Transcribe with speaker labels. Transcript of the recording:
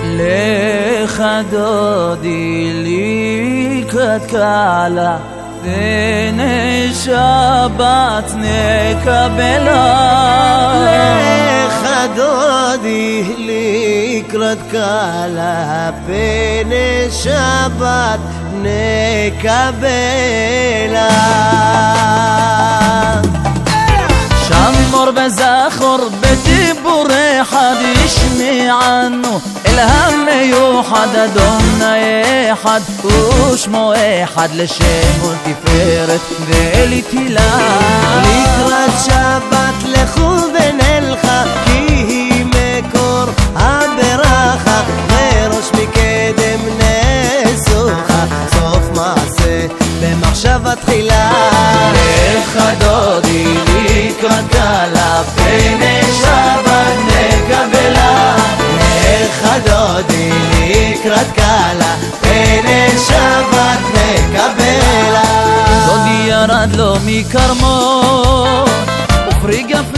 Speaker 1: לך דודי לקראת קהלה, בני שבת נקבלה.
Speaker 2: לך דודי לקראת קהלה, בני שבת נקבלה.
Speaker 1: שמור וזכור בדיבור אחד ישמענו אל המיוחד, אדוני אחד ושמו אחד, לשם ולתפארת ולתהילה.
Speaker 2: לקראת שבת לכו ונלכה, כי היא מקור הברכה, וראש מקדם נסוכה, סוף מעשה במחשבה תחילה.
Speaker 1: לך דודי לקראת קהלה, בני שבת נקבלה.
Speaker 2: לך דודי לקראת קהלה, בני שבת נקבלה.
Speaker 1: דודי ירד לו מכרמו ופרי גפן